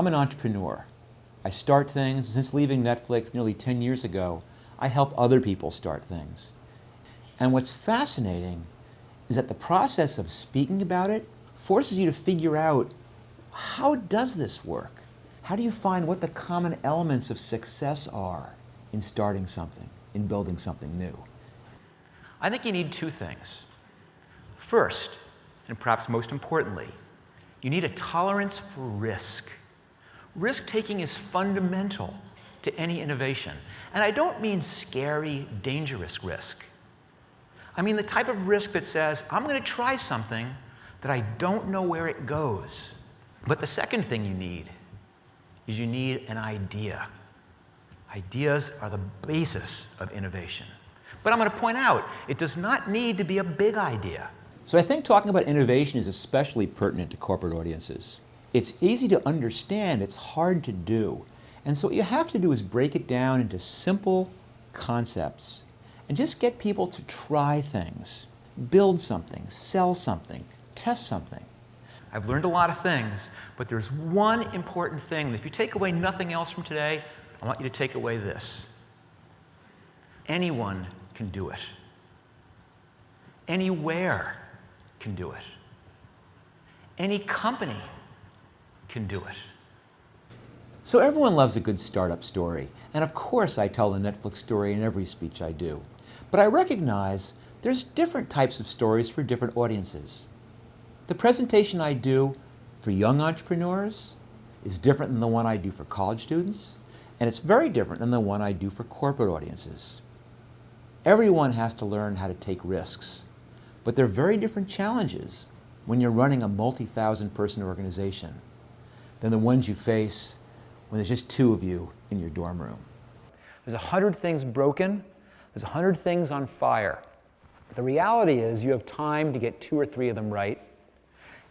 I'm an entrepreneur. I start things. Since leaving Netflix nearly 10 years ago, I help other people start things. And what's fascinating is that the process of speaking about it forces you to figure out, how does this work? How do you find what the common elements of success are in starting something, in building something new? I think you need two things. First, and perhaps most importantly, you need a tolerance for risk. Risk-taking is fundamental to any innovation. And I don't mean scary, dangerous risk. I mean the type of risk that says, I'm going to try something that I don't know where it goes. But the second thing you need is you need an idea. Ideas are the basis of innovation. But I'm going to point out, it does not need to be a big idea. So I think talking about innovation is especially pertinent to corporate audiences. It's easy to understand, it's hard to do. And so what you have to do is break it down into simple concepts and just get people to try things, build something, sell something, test something. I've learned a lot of things, but there's one important thing that if you take away nothing else from today, I want you to take away this. Anyone can do it. Anywhere can do it. Any company can do it. So everyone loves a good startup story, and of course I tell the Netflix story in every speech I do. But I recognize there's different types of stories for different audiences. The presentation I do for young entrepreneurs is different than the one I do for college students, and it's very different than the one I do for corporate audiences. Everyone has to learn how to take risks, but they're very different challenges when you're running a multi-thousand person organization than the ones you face when there's just two of you in your dorm room. There's 100 things broken, there's 100 things on fire. The reality is you have time to get 2 or 3 of them right,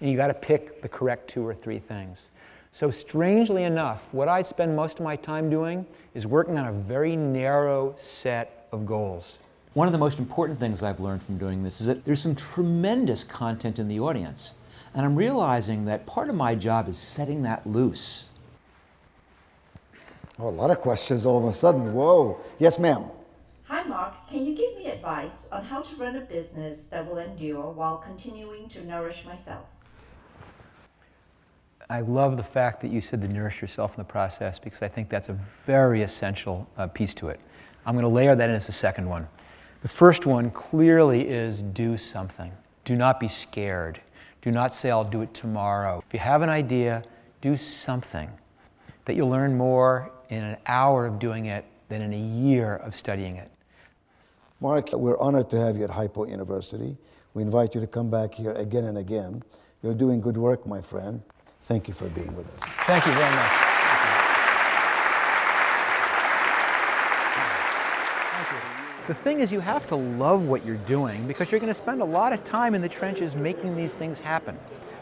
and you got to pick the correct 2 or 3 things. So strangely enough, what I spend most of my time doing is working on a very narrow set of goals. One of the most important things I've learned from doing this is that there's some tremendous content in the audience, and I'm realizing that part of my job is setting that loose. Oh, a lot of questions all of a sudden. Whoa. Yes, ma'am. Hi, Mark. Can you give me advice on how to run a business that will endure while continuing to nourish myself? I love the fact that you said to nourish yourself in the process, because I think that's a very essential piece to it. I'm going to layer that in as a second one. The first one clearly is do something. Do not be scared. Do not say, I'll do it tomorrow. If you have an idea, do something that you'll learn more in an hour of doing it than in a year of studying it. Mark, we're honored to have you at Hypo University. We invite you to come back here again and again. You're doing good work, my friend. Thank you for being with us. Thank you very much. The thing is, you have to love what you're doing because you're going to spend a lot of time in the trenches making these things happen.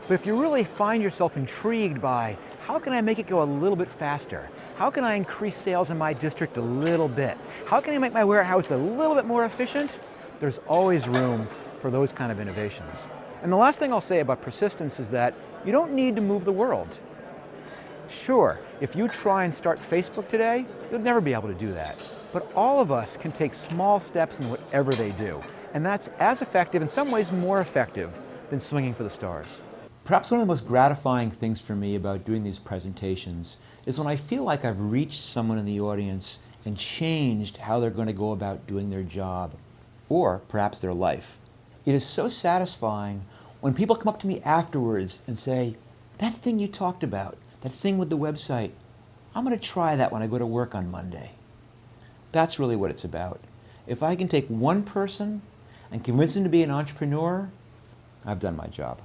But if you really find yourself intrigued by, how can I make it go a little bit faster? How can I increase sales in my district a little bit? How can I make my warehouse a little bit more efficient? There's always room for those kind of innovations. And the last thing I'll say about persistence is that you don't need to move the world. Sure, if you try and start Facebook today, you'll never be able to do that. But all of us can take small steps in whatever they do. And that's as effective, in some ways more effective, than swinging for the stars. Perhaps one of the most gratifying things for me about doing these presentations is when I feel like I've reached someone in the audience and changed how they're going to go about doing their job, or perhaps their life. It is so satisfying when people come up to me afterwards and say, that thing you talked about, that thing with the website, I'm going to try that when I go to work on Monday. That's really what it's about. If I can take one person and convince them to be an entrepreneur, I've done my job.